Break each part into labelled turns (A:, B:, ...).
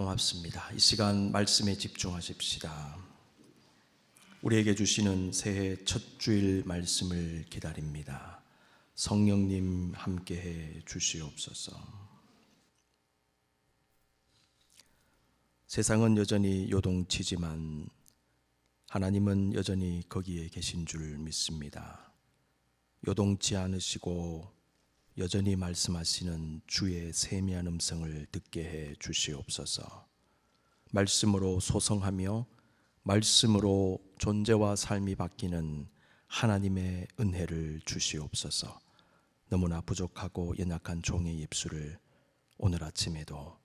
A: 고맙습니다. 이 시간 말씀에 집중하십시다. 우리에게 주시는 새해 첫 주일 말씀을 기다립니다. 성령님 함께해 주시옵소서. 세상은 여전히 요동치지만 하나님은 여전히 거기에 계신 줄 믿습니다. 요동치 않으시고 여전히 말씀하시는 주의 세미한 음성을 듣게 해 주시옵소서. 말씀으로 소성하며 말씀으로 존재와 삶이 바뀌는 하나님의 은혜를 주시옵소서. 너무나 부족하고 연약한 종의 입술을 오늘 아침에도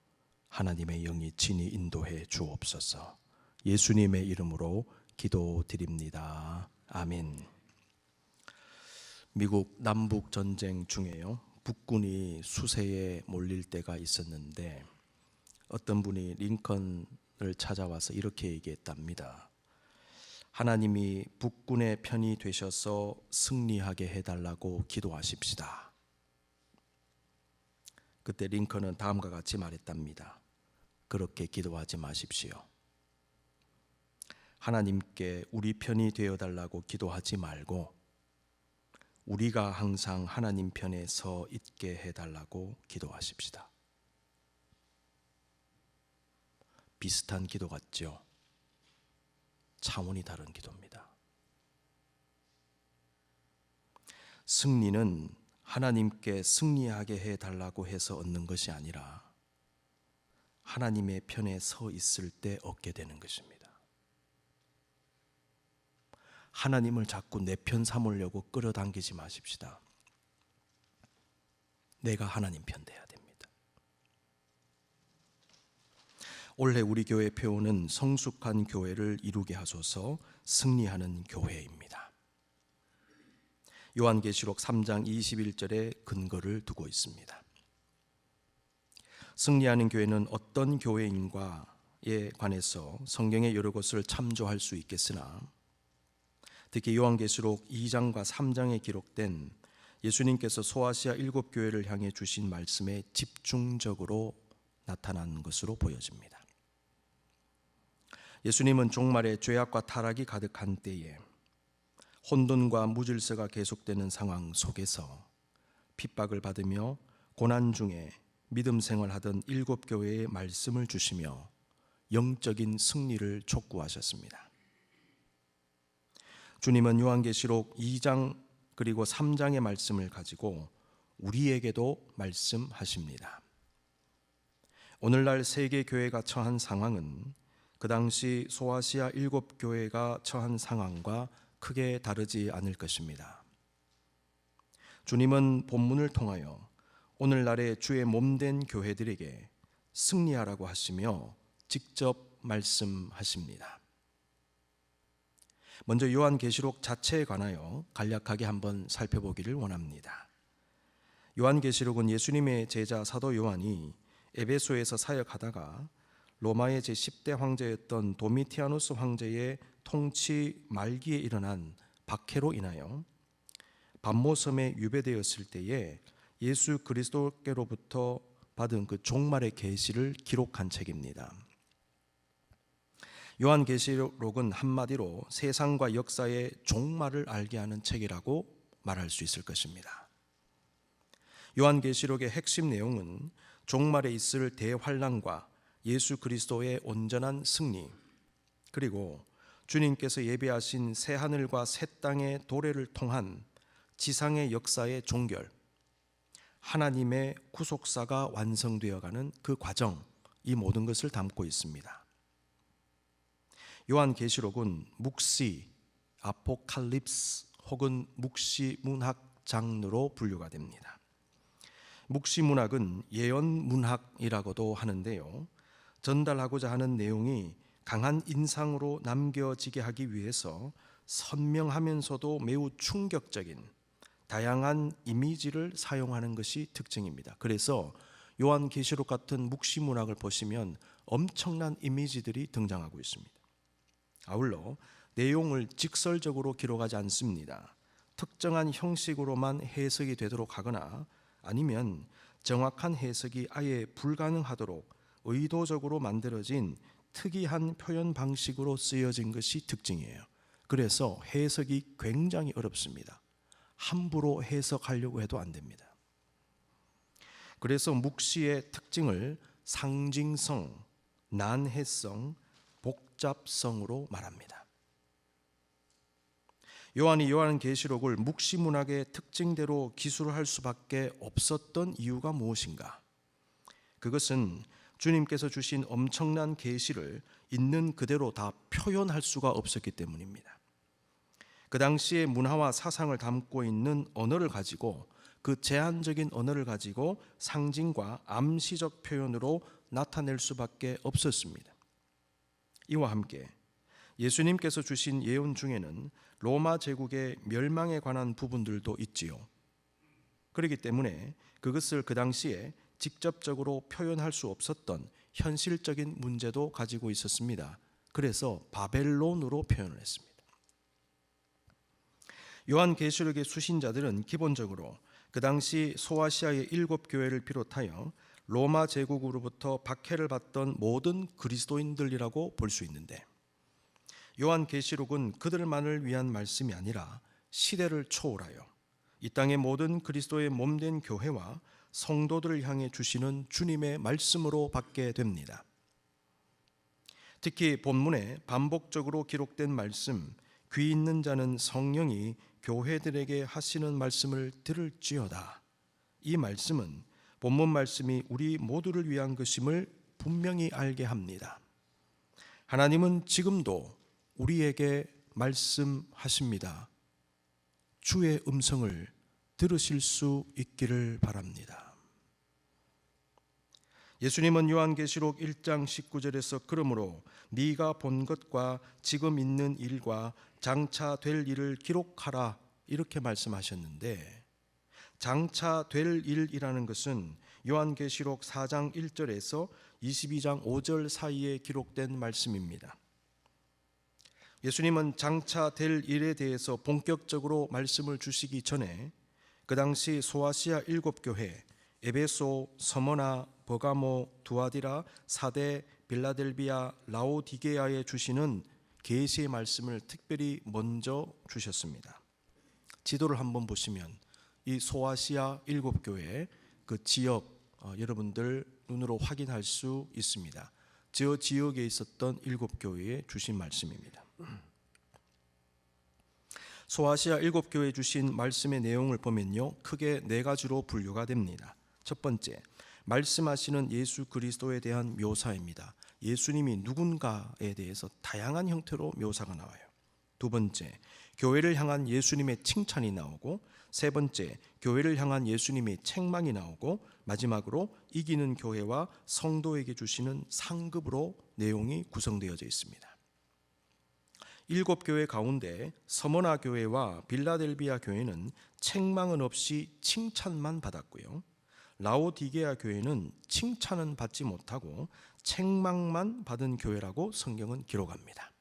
A: 하나님의 영이 친히 인도해 주옵소서. 예수님의 이름으로 기도드립니다. 아멘. 미국 남북 전쟁 중에요, 북군이 수세에 몰릴 때가 있었는데 어떤 분이 링컨을 찾아와서 이렇게 얘기했답니다. 하나님이 북군의 편이 되셔서 승리하게 해달라고 기도하십시다. 그때 링컨은 다음과 같이 말했답니다. 그렇게 기도하지 마십시오. 하나님께 우리 편이 되어달라고 기도하지 말고 우리가 항상 하나님 편에 서 있게 해달라고 기도하십시다. 비슷한 기도 같죠? 차원이 다른 기도입니다. 승리는 하나님께 승리하게 해달라고 해서 얻는 것이 아니라 하나님의 편에 서 있을 때 얻게 되는 것입니다. 하나님을 자꾸 내 편 삼으려고 끌어당기지 마십시다. 내가 하나님 편 돼야 됩니다. 올해 우리 교회 표어는 성숙한 교회를 이루게 하소서, 승리하는 교회입니다. 요한계시록 3장 21절에 근거를 두고 있습니다. 승리하는 교회는 어떤 교회인가에 관해서 성경의 여러 것을 참조할 수 있겠으나 특히 요한계시록 2장과 3장에 기록된 예수님께서 소아시아 7교회를 향해 주신 말씀에 집중적으로 나타난 것으로 보여집니다. 예수님은 종말에 죄악과 타락이 가득한 때에 혼돈과 무질서가 계속되는 상황 속에서 핍박을 받으며 고난 중에 믿음 생활하던 7교회에 말씀을 주시며 영적인 승리를 촉구하셨습니다. 주님은 요한계시록 2장 그리고 3장의 말씀을 가지고 우리에게도 말씀하십니다. 오늘날 세계 교회가 처한 상황은 그 당시 소아시아 7교회가 처한 상황과 크게 다르지 않을 것입니다. 주님은 본문을 통하여 오늘날의 주의 몸된 교회들에게 승리하라고 하시며 직접 말씀하십니다. 먼저 요한계시록 자체에 관하여 간략하게 한번 살펴보기를 원합니다. 요한계시록은 예수님의 제자 사도 요한이 에베소에서 사역하다가 로마의 제10대 황제였던 도미티아누스 황제의 통치 말기에 일어난 박해로 인하여 반모섬에 유배되었을 때에 예수 그리스도께로부터 받은 그 종말의 계시를 기록한 책입니다. 요한계시록은 한마디로 세상과 역사의 종말을 알게 하는 책이라고 말할 수 있을 것입니다. 요한계시록의 핵심 내용은 종말에 있을 대환란과 예수 그리스도의 온전한 승리, 그리고 주님께서 예비하신 새 하늘과 새 땅의 도래를 통한 지상의 역사의 종결, 하나님의 구속사가 완성되어가는 그 과정, 이 모든 것을 담고 있습니다. 요한계시록은 묵시, 아포칼립스 혹은 묵시문학 장르로 분류가 됩니다. 묵시문학은 예언문학이라고도 하는데요, 전달하고자 하는 내용이 강한 인상으로 남겨지게 하기 위해서 선명하면서도 매우 충격적인 다양한 이미지를 사용하는 것이 특징입니다. 그래서 요한계시록 같은 묵시문학을 보시면 엄청난 이미지들이 등장하고 있습니다. 아울러 내용을 직설적으로 기록하지 않습니다. 특정한 형식으로만 해석이 되도록 하거나 아니면 정확한 해석이 아예 불가능하도록 의도적으로 만들어진 특이한 표현 방식으로 쓰여진 것이 특징이에요. 그래서 해석이 굉장히 어렵습니다. 함부로 해석하려고 해도 안 됩니다. 그래서 묵시의 특징을 상징성, 난해성, 복잡성으로 말합니다. 요한이 요한계시록을 묵시 문학의 특징대로 기술할 수밖에 없었던 이유가 무엇인가? 그것은 주님께서 주신 엄청난 계시를 있는 그대로 다 표현할 수가 없었기 때문입니다. 그 당시의 문화와 사상을 담고 있는 언어를 가지고, 그 제한적인 언어를 가지고 상징과 암시적 표현으로 나타낼 수밖에 없었습니다. 이와 함께 예수님께서 주신 예언 중에는 로마 제국의 멸망에 관한 부분들도 있지요. 그렇기 때문에 그것을 그 당시에 직접적으로 표현할 수 없었던 현실적인 문제도 가지고 있었습니다. 그래서 바벨론으로 표현을 했습니다. 요한계시록의 수신자들은 기본적으로 그 당시 소아시아의 7교회를 비롯하여 로마 제국으로부터 박해를 받던 모든 그리스도인들이라고 볼 수 있는데, 요한계시록은 그들만을 위한 말씀이 아니라 시대를 초월하여 이 땅의 모든 그리스도의 몸된 교회와 성도들을 향해 주시는 주님의 말씀으로 받게 됩니다. 특히 본문에 반복적으로 기록된 말씀, 귀 있는 자는 성령이 교회들에게 하시는 말씀을 들을지어다. 이 말씀은 본문 말씀이 우리 모두를 위한 것임을 분명히 알게 합니다. 하나님은 지금도 우리에게 말씀하십니다. 주의 음성을 들으실 수 있기를 바랍니다. 예수님은 요한계시록 1장 19절에서 그러므로 네가 본 것과 지금 있는 일과 장차 될 일을 기록하라 이렇게 말씀하셨는데, 장차 될 일이라는 것은 요한계시록 4장 1절에서 22장 5절 사이에 기록된 말씀입니다. 예수님은 장차 될 일에 대해서 본격적으로 말씀을 주시기 전에 그 당시 소아시아 7교회 에베소, 서머나, 버가모, 두아디라, 사데, 빌라델비아, 라오디게아에 주시는 계시의 말씀을 특별히 먼저 주셨습니다. 지도를 한번 보시면 이 소아시아 7교회 그 지역 여러분들 눈으로 확인할 수 있습니다. 저 지역에 있었던 7교회에 주신 말씀입니다. 소아시아 7교회에 주신 말씀의 내용을 보면요, 크게 4가지로 분류가 됩니다. 첫 번째, 말씀하시는 예수 그리스도에 대한 묘사입니다. 예수님이 누군가에 대해서 다양한 형태로 묘사가 나와요. 두 번째, 교회를 향한 예수님의 칭찬이 나오고, 세 번째, 교회를 향한 예수님의 책망이 나오고, 마지막으로 이기는 교회와 성도에게 주시는 상급으로 내용이 구성되어져 있습니다. 7교회 가운데 서머나 교회와 빌라델비아 교회는 책망은 없이 칭찬만 받았고요, 라오디게아 교회는 칭찬은 받지 못하고 책망만 받은 교회라고 성경은 기록합니다.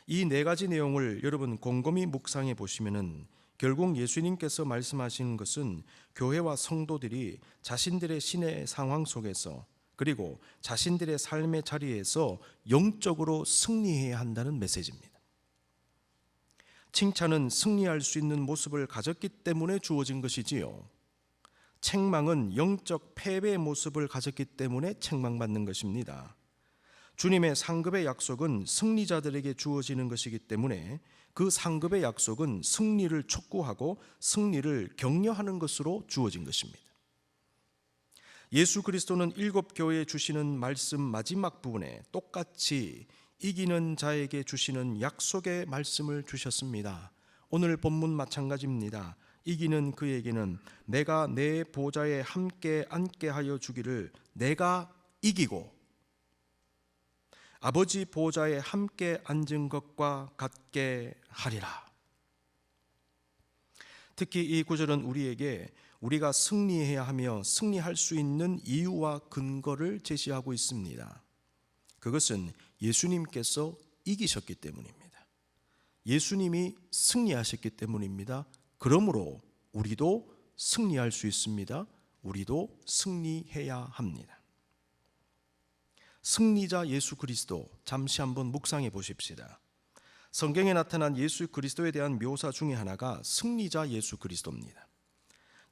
A: 이 4가지 내용을 여러분 곰곰이 묵상해 보시면은 결국 예수님께서 말씀하시는 것은 교회와 성도들이 자신들의 신의 상황 속에서, 그리고 자신들의 삶의 자리에서 영적으로 승리해야 한다는 메시지입니다. 칭찬은 승리할 수 있는 모습을 가졌기 때문에 주어진 것이지요, 책망은 영적 패배의 모습을 가졌기 때문에 책망받는 것입니다. 주님의 상급의 약속은 승리자들에게 주어지는 것이기 때문에 그 상급의 약속은 승리를 촉구하고 승리를 격려하는 것으로 주어진 것입니다. 예수 그리스도는 7교회에 주시는 말씀 마지막 부분에 똑같이 이기는 자에게 주시는 약속의 말씀을 주셨습니다. 오늘 본문 마찬가지입니다. 이기는 그에게는 내가 내 보좌에 함께 앉게 하여 주기를, 내가 이기고 아버지 보좌에 함께 앉은 것과 같게 하리라. 특히 이 구절은 우리에게 우리가 승리해야 하며 승리할 수 있는 이유와 근거를 제시하고 있습니다. 그것은 예수님께서 이기셨기 때문입니다. 예수님이 승리하셨기 때문입니다. 그러므로 우리도 승리할 수 있습니다. 우리도 승리해야 합니다. 승리자 예수 그리스도 잠시 한번 묵상해 보십시다. 성경에 나타난 예수 그리스도에 대한 묘사 중에 하나가 승리자 예수 그리스도입니다.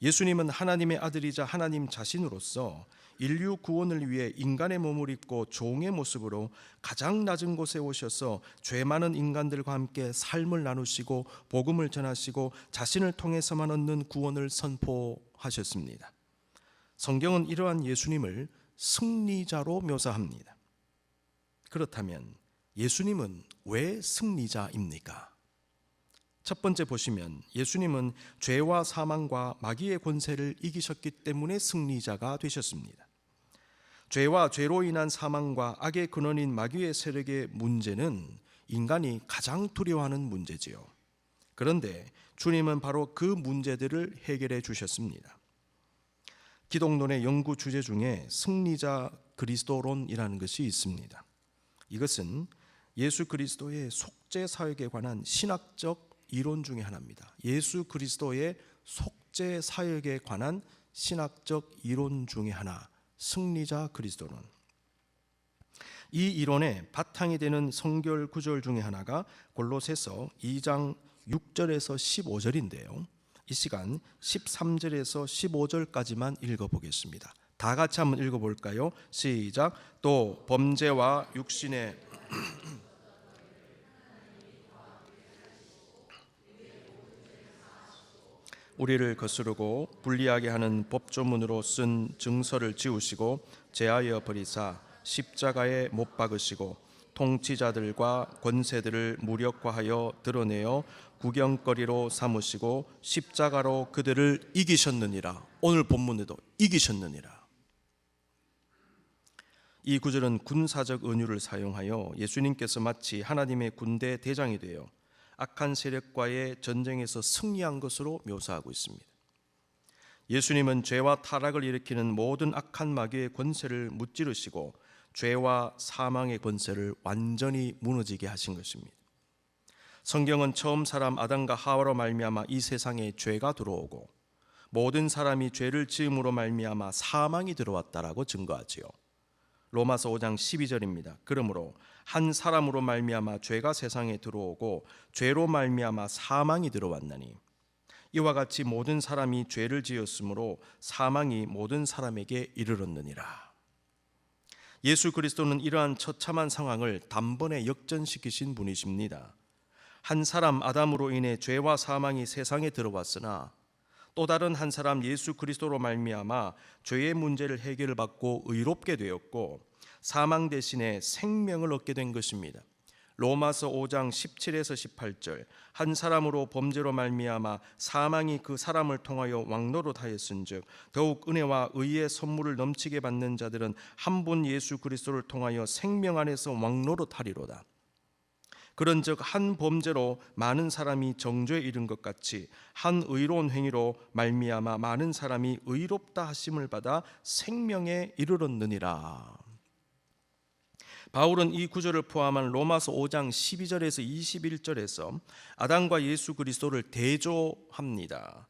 A: 예수님은 하나님의 아들이자 하나님 자신으로서 인류 구원을 위해 인간의 몸을 입고 종의 모습으로 가장 낮은 곳에 오셔서 죄 많은 인간들과 함께 삶을 나누시고 복음을 전하시고 자신을 통해서만 얻는 구원을 선포하셨습니다. 성경은 이러한 예수님을 승리자로 묘사합니다. 그렇다면 예수님은 왜 승리자입니까? 첫 번째 보시면 예수님은 죄와 사망과 마귀의 권세를 이기셨기 때문에 승리자가 되셨습니다. 죄와 죄로 인한 사망과 악의 근원인 마귀의 세력의 문제는 인간이 가장 두려워하는 문제지요. 그런데 주님은 바로 그 문제들을 해결해 주셨습니다. 기독론의 연구 주제 중에 승리자 그리스도론이라는 것이 있습니다. 이것은 예수 그리스도의 속죄 사역에 관한 신학적 이론 중에 하나입니다. 예수 그리스도의 속죄 사역에 관한 신학적 이론 중에 하나, 승리자 그리스도론. 이 이론의 바탕이 되는 성결 구절 중에 하나가 골로새서 2장 6절에서 15절인데요. 이 시간 13절에서 15절까지만 읽어보겠습니다. 다 같이 한번 읽어볼까요? 시작. 또 범죄와 육신의 우리를 거스르고 불리하게 하는 법조문으로 쓴 증서를 지우시고 제하여 버리사 십자가에 못 박으시고 통치자들과 권세들을 무력화하여 드러내어 구경거리로 삼으시고 십자가로 그들을 이기셨느니라. 오늘 본문에도 이기셨느니라. 이 구절은 군사적 은유를 사용하여 예수님께서 마치 하나님의 군대 대장이 되어 악한 세력과의 전쟁에서 승리한 것으로 묘사하고 있습니다. 예수님은 죄와 타락을 일으키는 모든 악한 마귀의 권세를 무찌르시고 죄와 사망의 권세를 완전히 무너지게 하신 것입니다. 성경은 처음 사람 아담과 하와로 말미암아 이 세상에 죄가 들어오고 모든 사람이 죄를 지음으로 말미암아 사망이 들어왔다라고 증거하지요. 로마서 5장 12절입니다. 그러므로 한 사람으로 말미암아 죄가 세상에 들어오고 죄로 말미암아 사망이 들어왔나니 이와 같이 모든 사람이 죄를 지었으므로 사망이 모든 사람에게 이르렀느니라. 예수 그리스도는 이러한 처참한 상황을 단번에 역전시키신 분이십니다. 한 사람 아담으로 인해 죄와 사망이 세상에 들어왔으나 또 다른 한 사람 예수 그리스도로 말미암아 죄의 문제를 해결받고 의롭게 되었고 사망 대신에 생명을 얻게 된 것입니다. 로마서 5장 17에서 18절 한 사람으로 범죄로 말미암아 사망이 그 사람을 통하여 왕노릇하였은즉 더욱 은혜와 의의 선물을 넘치게 받는 자들은 한 분 예수 그리스도를 통하여 생명 안에서 왕노릇하리로다. 그런즉 한 범죄로 많은 사람이 정죄에 이른 것 같이 한 의로운 행위로 말미암아 많은 사람이 의롭다 하심을 받아 생명에 이르렀느니라. 바울은 이 구절을 포함한 로마서 5장 12절에서 21절에서 아담과 예수 그리스도를 대조합니다.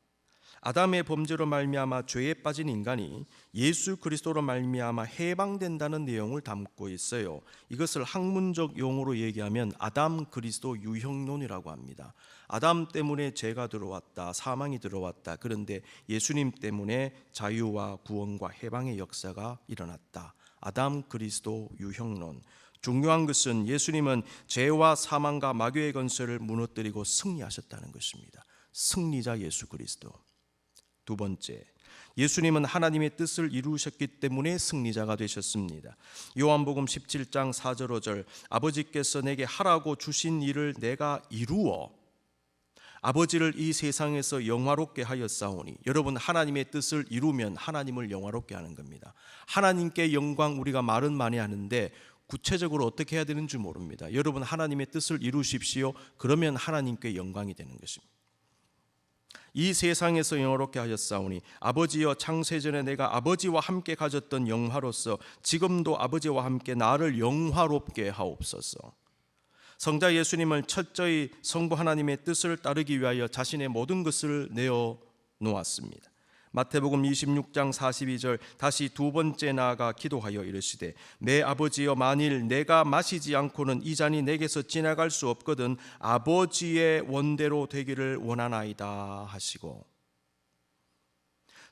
A: 아담의 범죄로 말미암아 죄에 빠진 인간이 예수 그리스도로 말미암아 해방된다는 내용을 담고 있어요. 이것을 학문적 용어로 얘기하면 아담 그리스도 유형론이라고 합니다. 아담 때문에 죄가 들어왔다, 사망이 들어왔다. 그런데 예수님 때문에 자유와 구원과 해방의 역사가 일어났다. 아담 그리스도 유형론. 중요한 것은 예수님은 죄와 사망과 마귀의 권세를 무너뜨리고 승리하셨다는 것입니다. 승리자 예수 그리스도. 두 번째, 예수님은 하나님의 뜻을 이루셨기 때문에 승리자가 되셨습니다. 요한복음 17장 4절 5절 아버지께서 내게 하라고 주신 일을 내가 이루어 아버지를 이 세상에서 영화롭게 하였사오니. 여러분, 하나님의 뜻을 이루면 하나님을 영화롭게 하는 겁니다. 하나님께 영광, 우리가 말은 많이 하는데 구체적으로 어떻게 해야 되는지 모릅니다. 여러분, 하나님의 뜻을 이루십시오. 그러면 하나님께 영광이 되는 것입니다. 이 세상에서 영화롭게 하셨사오니 아버지여 창세전에 내가 아버지와 함께 가졌던 영화로서 지금도 아버지와 함께 나를 영화롭게 하옵소서. 성자 예수님을 철저히 성부 하나님의 뜻을 따르기 위하여 자신의 모든 것을 내어 놓았습니다. 마태복음 26장 42절 다시 두 번째 나아가 기도하여 이르시되 내 아버지여 만일 내가 마시지 않고는 이 잔이 내게서 지나갈 수 없거든 아버지의 원대로 되기를 원하나이다 하시고,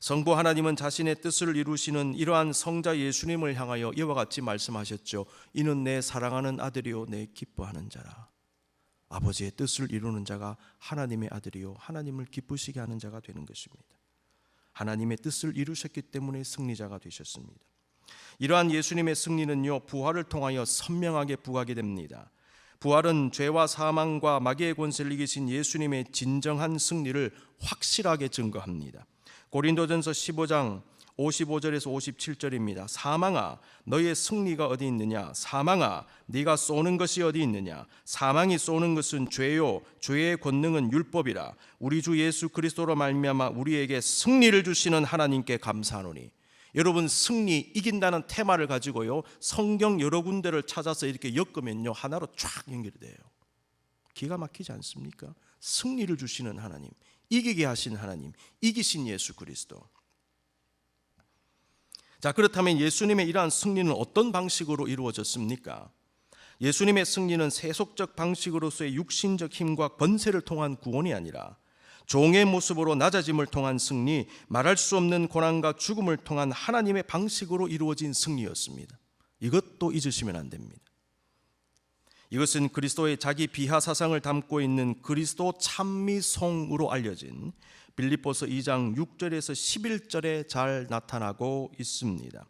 A: 성부 하나님은 자신의 뜻을 이루시는 이러한 성자 예수님을 향하여 이와 같이 말씀하셨죠. 이는 내 사랑하는 아들이요 내 기뻐하는 자라. 아버지의 뜻을 이루는 자가 하나님의 아들이요 하나님을 기쁘시게 하는 자가 되는 것입니다. 하나님의 뜻을 이루셨기 때문에 승리자가 되셨습니다. 이러한 예수님의 승리는요, 부활을 통하여 선명하게 부각이 됩니다. 부활은 죄와 사망과 마귀의 권세를 이기신 예수님의 진정한 승리를 확실하게 증거합니다. 고린도전서 15장 55절에서 57절입니다. 사망아 너의 승리가 어디 있느냐? 사망아 네가 쏘는 것이 어디 있느냐? 사망이 쏘는 것은 죄요 죄의 권능은 율법이라. 우리 주 예수 그리스도로 말미암아 우리에게 승리를 주시는 하나님께 감사하노니. 여러분, 승리, 이긴다는 테마를 가지고요 성경 여러 군데를 찾아서 이렇게 엮으면요 하나로 쫙 연결이 돼요. 기가 막히지 않습니까? 승리를 주시는 하나님, 이기게 하신 하나님, 이기신 예수 그리스도. 자, 그렇다면 예수님의 이러한 승리는 어떤 방식으로 이루어졌습니까? 예수님의 승리는 세속적 방식으로서의 육신적 힘과 권세를 통한 구원이 아니라 종의 모습으로 낮아짐을 통한 승리, 말할 수 없는 고난과 죽음을 통한 하나님의 방식으로 이루어진 승리였습니다. 이것도 잊으시면 안 됩니다. 이것은 그리스도의 자기 비하 사상을 담고 있는 그리스도 찬미송으로 알려진 빌립보서 2장 6절에서 11절에 잘 나타나고 있습니다.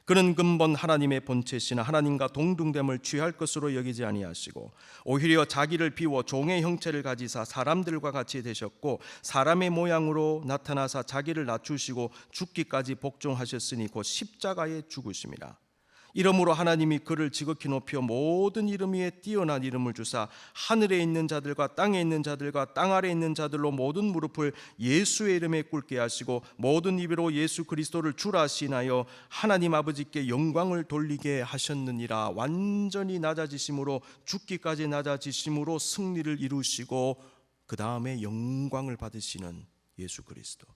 A: 그는 근본 하나님의 본체시나 하나님과 동등됨을 취할 것으로 여기지 아니하시고 오히려 자기를 비워 종의 형체를 가지사 사람들과 같이 되셨고 사람의 모양으로 나타나사 자기를 낮추시고 죽기까지 복종하셨으니 곧 십자가에 죽으심이라. 이러므로 하나님이 그를 지극히 높여 모든 이름 위에 뛰어난 이름을 주사 하늘에 있는 자들과 땅에 있는 자들과 땅 아래에 있는 자들로 모든 무릎을 예수의 이름에 꿇게 하시고 모든 입으로 예수 그리스도를 주라 시인하여 하나님 아버지께 영광을 돌리게 하셨느니라. 완전히 낮아지심으로, 죽기까지 낮아지심으로 승리를 이루시고 그 다음에 영광을 받으시는 예수 그리스도.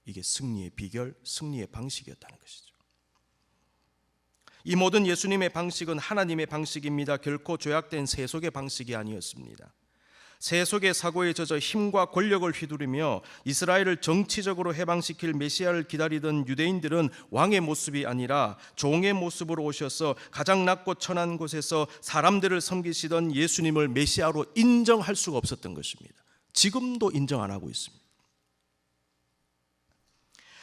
A: 이게 승리의 비결, 승리의 방식이었다는 것이죠. 이 모든 예수님의 방식은 하나님의 방식입니다. 결코 조약된 세속의 방식이 아니었습니다. 세속의 사고에 젖어 힘과 권력을 휘두르며 이스라엘을 정치적으로 해방시킬 메시아를 기다리던 유대인들은 왕의 모습이 아니라 종의 모습으로 오셔서 가장 낮고 천한 곳에서 사람들을 섬기시던 예수님을 메시아로 인정할 수가 없었던 것입니다. 지금도 인정 안 하고 있습니다.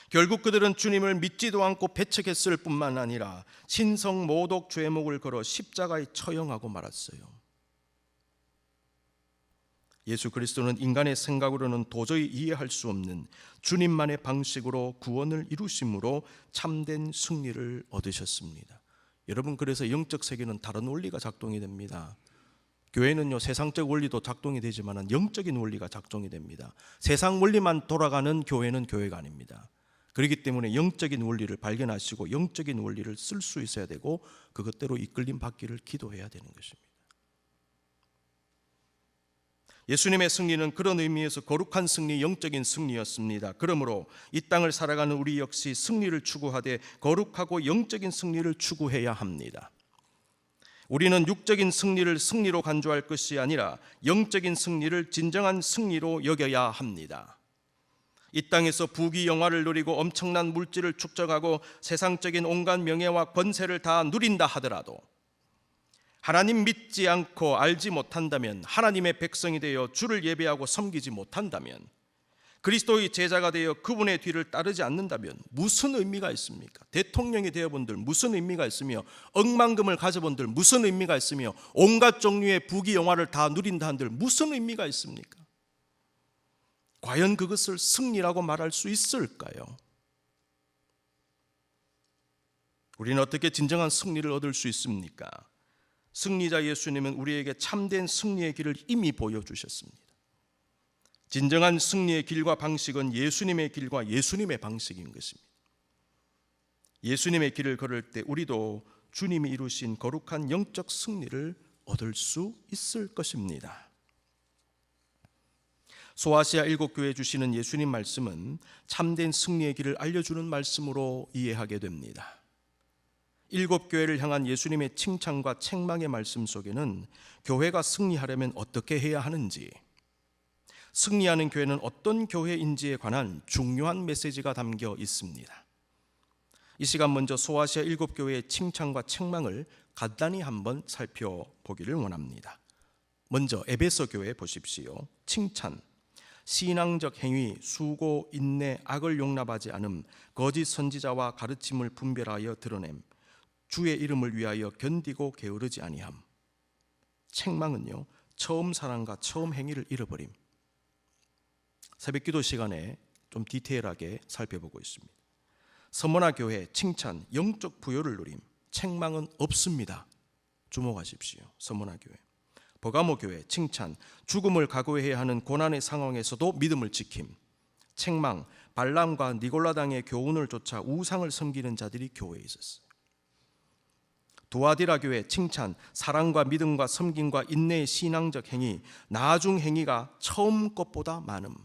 A: 결국 그들은 주님을 믿지도 않고 배척했을 뿐만 아니라 신성 모독 죄목을 걸어 십자가에 처형하고 말았어요. 예수 그리스도는 인간의 생각으로는 도저히 이해할 수 없는 주님만의 방식으로 구원을 이루심으로 참된 승리를 얻으셨습니다. 여러분, 그래서 영적 세계는 다른 원리가 작동이 됩니다. 교회는요 세상적 원리도 작동이 되지만 영적인 원리가 작동이 됩니다. 세상 원리만 돌아가는 교회는 교회가 아닙니다. 그렇기 때문에 영적인 원리를 발견하시고 영적인 원리를 쓸 수 있어야 되고 그것대로 이끌림 받기를 기도해야 되는 것입니다. 예수님의 승리는 그런 의미에서 거룩한 승리, 영적인 승리였습니다. 그러므로 이 땅을 살아가는 우리 역시 승리를 추구하되 거룩하고 영적인 승리를 추구해야 합니다. 우리는 육적인 승리를 승리로 간주할 것이 아니라 영적인 승리를 진정한 승리로 여겨야 합니다. 이 땅에서 부귀영화를 누리고 엄청난 물질을 축적하고 세상적인 온갖 명예와 권세를 다 누린다 하더라도 하나님 믿지 않고 알지 못한다면, 하나님의 백성이 되어 주를 예배하고 섬기지 못한다면, 그리스도의 제자가 되어 그분의 뒤를 따르지 않는다면 무슨 의미가 있습니까? 대통령이 되어본들 무슨 의미가 있으며, 억만금을 가져본들 무슨 의미가 있으며, 온갖 종류의 부귀영화를 다 누린다 한들 무슨 의미가 있습니까? 과연 그것을 승리라고 말할 수 있을까요? 우리는 어떻게 진정한 승리를 얻을 수 있습니까? 승리자 예수님은 우리에게 참된 승리의 길을 이미 보여주셨습니다. 진정한 승리의 길과 방식은 예수님의 길과 예수님의 방식인 것입니다. 예수님의 길을 걸을 때 우리도 주님이 이루신 거룩한 영적 승리를 얻을 수 있을 것입니다. 소아시아 7교회에 주시는 예수님 말씀은 참된 승리의 길을 알려주는 말씀으로 이해하게 됩니다. 7교회를 향한 예수님의 칭찬과 책망의 말씀 속에는 교회가 승리하려면 어떻게 해야 하는지, 승리하는 교회는 어떤 교회인지에 관한 중요한 메시지가 담겨 있습니다. 이 시간 먼저 소아시아 7교회의 칭찬과 책망을 간단히 한번 살펴보기를 원합니다. 먼저 에베소 교회 보십시오. 칭찬, 신앙적 행위, 수고, 인내, 악을 용납하지 않음, 거짓 선지자와 가르침을 분별하여 드러냄, 주의 이름을 위하여 견디고 게으르지 아니함. 책망은요, 처음 사랑과 처음 행위를 잃어버림. 새벽기도 시간에 좀 디테일하게 살펴보고 있습니다. 서머나 교회 칭찬, 영적 부여를 누림. 책망은 없습니다. 주목하십시오. 서머나 교회. 버가모 교회 칭찬, 죽음을 각오해야 하는 고난의 상황에서도 믿음을 지킴. 책망, 발람과 니골라당의 교훈을 쫓아 우상을 섬기는 자들이 교회에 있었어요. 두아디라 교회 칭찬, 사랑과 믿음과 섬김과 인내의 신앙적 행위, 나중 행위가 처음 것보다 많음.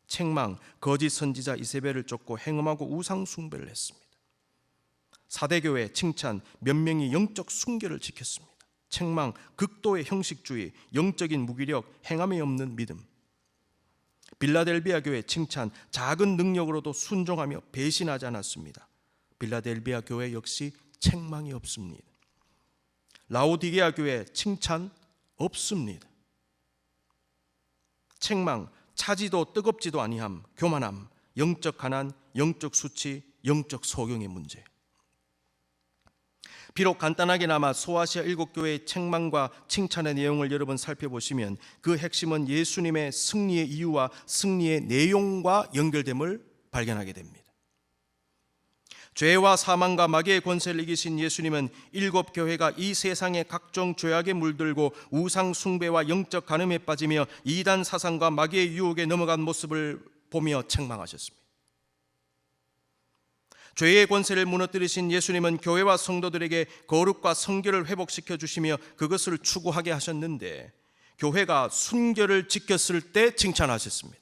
A: 책망, 거짓 선지자 이세벨을 쫓고 행음하고 우상 숭배를 했습니다. 사대교회 칭찬, 몇 명이 영적 순결을 지켰습니다. 책망, 극도의 형식주의, 영적인 무기력, 행함이 없는 믿음. 빌라델비아 교회 칭찬, 작은 능력으로도 순종하며 배신하지 않았습니다. 빌라델비아 교회 역시 책망이 없습니다. 라오디게아 교회 칭찬 없습니다. 책망, 차지도 뜨겁지도 아니함, 교만함, 영적 가난, 영적 수치, 영적 소경의 문제. 비록 간단하게나마 소아시아 7교회의 책망과 칭찬의 내용을 여러분 살펴보시면 그 핵심은 예수님의 승리의 이유와 승리의 내용과 연결됨을 발견하게 됩니다. 죄와 사망과 마귀의 권세를 이기신 예수님은 7교회가 이 세상의 각종 죄악에 물들고 우상 숭배와 영적 간음에 빠지며 이단 사상과 마귀의 유혹에 넘어간 모습을 보며 책망하셨습니다. 죄의 권세를 무너뜨리신 예수님은 교회와 성도들에게 거룩과 성결을 회복시켜 주시며 그것을 추구하게 하셨는데, 교회가 순결을 지켰을 때 칭찬하셨습니다.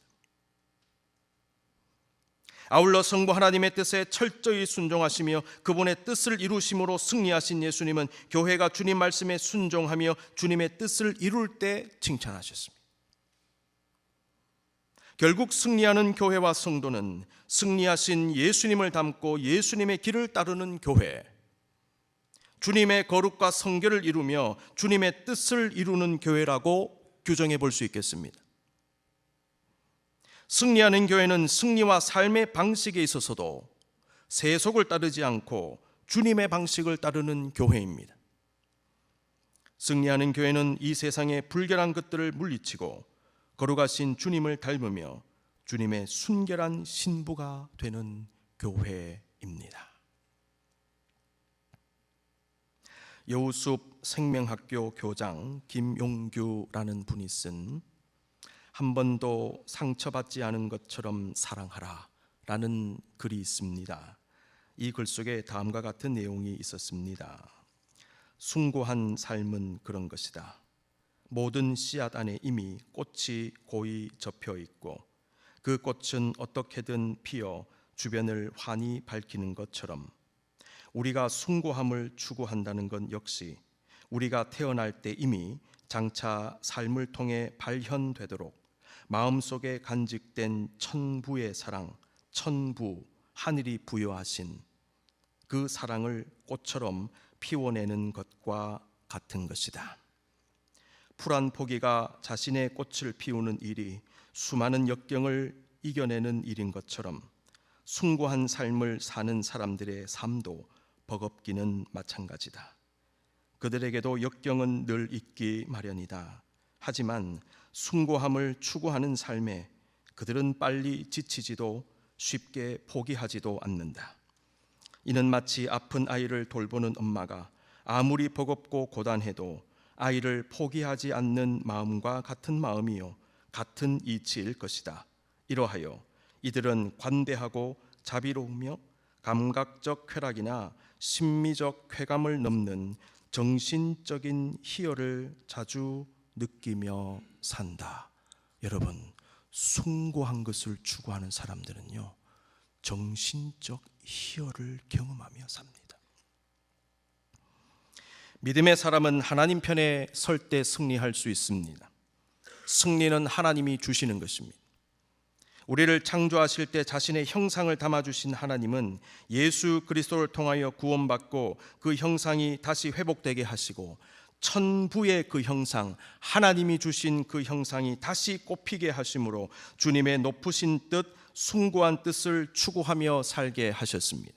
A: 아울러 성부 하나님의 뜻에 철저히 순종하시며 그분의 뜻을 이루심으로 승리하신 예수님은 교회가 주님 말씀에 순종하며 주님의 뜻을 이룰 때 칭찬하셨습니다. 결국 승리하는 교회와 성도는 승리하신 예수님을 닮고 예수님의 길을 따르는 교회, 주님의 거룩과 성결을 이루며 주님의 뜻을 이루는 교회라고 규정해 볼 수 있겠습니다. 승리하는 교회는 승리와 삶의 방식에 있어서도 세속을 따르지 않고 주님의 방식을 따르는 교회입니다. 승리하는 교회는 이 세상의 불결한 것들을 물리치고 거룩하신 주님을 닮으며 주님의 순결한 신부가 되는 교회입니다. 여우숲 생명학교 교장 김용규라는 분이 쓴 한 번도 상처받지 않은 것처럼 사랑하라 라는 글이 있습니다. 이 글 속에 다음과 같은 내용이 있었습니다. 숭고한 삶은 그런 것이다. 모든 씨앗 안에 이미 꽃이 고이 접혀 있고 그 꽃은 어떻게든 피어 주변을 환히 밝히는 것처럼 우리가 숭고함을 추구한다는 건 역시 우리가 태어날 때 이미 장차 삶을 통해 발현되도록 마음속에 간직된 천부의 사랑, 천부, 하늘이 부여하신 그 사랑을 꽃처럼 피워내는 것과 같은 것이다. 풀 한 포기가 자신의 꽃을 피우는 일이 수많은 역경을 이겨내는 일인 것처럼 숭고한 삶을 사는 사람들의 삶도 버겁기는 마찬가지다. 그들에게도 역경은 늘 있기 마련이다. 하지만 숭고함을 추구하는 삶에 그들은 빨리 지치지도 쉽게 포기하지도 않는다. 이는 마치 아픈 아이를 돌보는 엄마가 아무리 버겁고 고단해도 아이를 포기하지 않는 마음과 같은 마음이요 같은 이치일 것이다. 이러하여 이들은 관대하고 자비로우며 감각적 쾌락이나 심미적 쾌감을 넘는 정신적인 희열을 자주 느끼며 산다. 여러분, 숭고한 것을 추구하는 사람들은요, 정신적 희열을 경험하며 삽니다. 믿음의 사람은 하나님 편에 설 때 승리할 수 있습니다. 승리는 하나님이 주시는 것입니다. 우리를 창조하실 때 자신의 형상을 담아주신 하나님은 예수 그리스도를 통하여 구원받고 그 형상이 다시 회복되게 하시고, 천부의 그 형상, 하나님이 주신 그 형상이 다시 꽃피게 하심으로 주님의 높으신 뜻, 숭고한 뜻을 추구하며 살게 하셨습니다.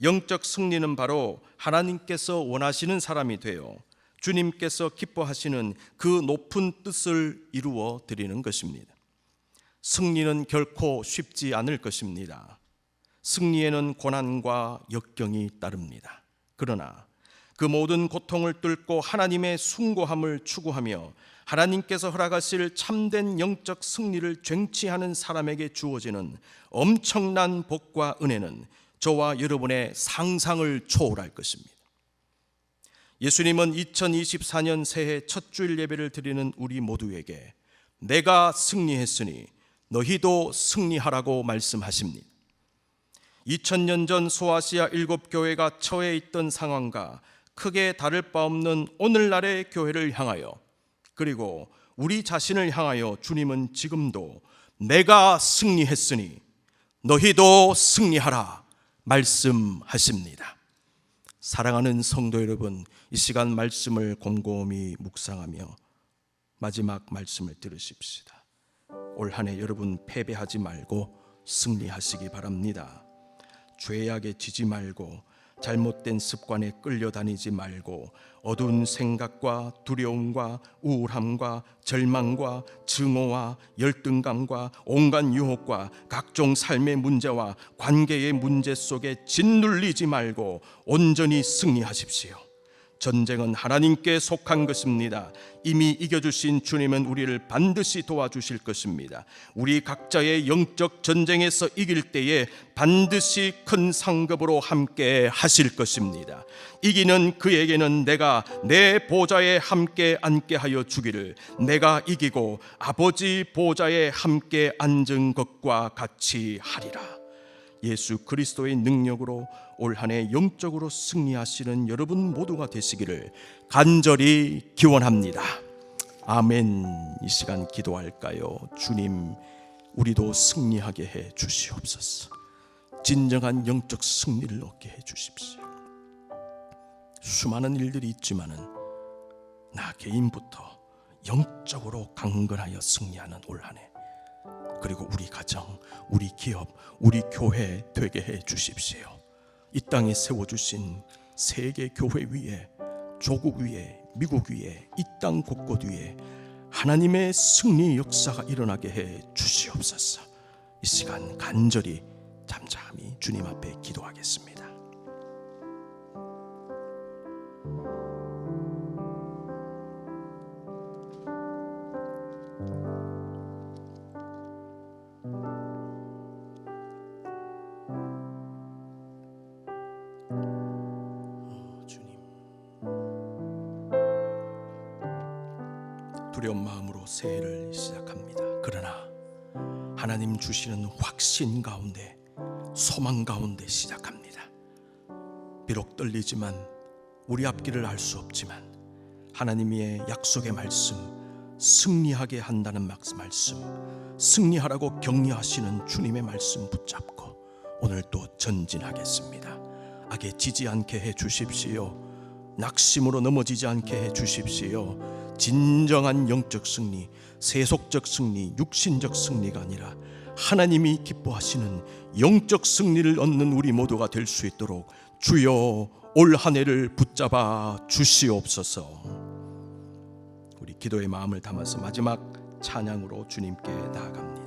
A: 영적 승리는 바로 하나님께서 원하시는 사람이 되어 주님께서 기뻐하시는 그 높은 뜻을 이루어 드리는 것입니다. 승리는 결코 쉽지 않을 것입니다. 승리에는 고난과 역경이 따릅니다. 그러나 그 모든 고통을 뚫고 하나님의 숭고함을 추구하며 하나님께서 허락하실 참된 영적 승리를 쟁취하는 사람에게 주어지는 엄청난 복과 은혜는 저와 여러분의 상상을 초월할 것입니다. 예수님은 2024년 새해 첫 주일 예배를 드리는 우리 모두에게 내가 승리했으니 너희도 승리하라고 말씀하십니다. 2000년 전 소아시아 7교회가 처해 있던 상황과 크게 다를 바 없는 오늘날의 교회를 향하여, 그리고 우리 자신을 향하여 주님은 지금도 내가 승리했으니 너희도 승리하라 말씀하십니다. 사랑하는 성도 여러분, 이 시간 말씀을 곰곰이 묵상하며 마지막 말씀을 들으십시다. 올 한 해 여러분 패배하지 말고 승리하시기 바랍니다. 죄악에 지지 말고 잘못된 습관에 끌려다니지 말고 어두운 생각과 두려움과 우울함과 절망과 증오와 열등감과 온갖 유혹과 각종 삶의 문제와 관계의 문제 속에 짓눌리지 말고 온전히 승리하십시오. 전쟁은 하나님께 속한 것입니다. 이미 이겨주신 주님은 우리를 반드시 도와주실 것입니다. 우리 각자의 영적 전쟁에서 이길 때에 반드시 큰 상급으로 함께 하실 것입니다. 이기는 그에게는 내가 내 보좌에 함께 앉게 하여 주기를, 내가 이기고 아버지 보좌에 함께 앉은 것과 같이 하리라. 예수 그리스도의 능력으로 올 한 해 영적으로 승리하시는 여러분 모두가 되시기를 간절히 기원합니다. 아멘. 이 시간 기도할까요? 주님, 우리도 승리하게 해 주시옵소서. 진정한 영적 승리를 얻게 해 주십시오. 수많은 일들이 있지만은 나 개인부터 영적으로 강건하여 승리하는 올 한 해, 그리고 우리 가정, 우리 기업, 우리 교회 되게 해 주십시오. 이 땅에 세워주신 세계 교회 위에, 조국 위에, 미국 위에, 이 땅 곳곳 위에 하나님의 승리 역사가 일어나게 해 주시옵소서. 이 시간 간절히 잠잠히 주님 앞에 기도하겠습니다. 두려운 마음으로 새해를 시작합니다. 그러나 하나님 주시는 확신 가운데, 소망 가운데 시작합니다. 비록 떨리지만, 우리 앞길을 알 수 없지만 하나님의 약속의 말씀, 승리하게 한다는 말씀, 승리하라고 격려하시는 주님의 말씀 붙잡고 오늘 또 전진하겠습니다. 악에 지지 않게 해 주십시오. 낙심으로 넘어지지 않게 해 주십시오. 진정한 영적 승리, 세속적 승리, 육신적 승리가 아니라 하나님이 기뻐하시는 영적 승리를 얻는 우리 모두가 될 수 있도록 주여 올 한 해를 붙잡아 주시옵소서. 우리 기도의 마음을 담아서 마지막 찬양으로 주님께 나아갑니다.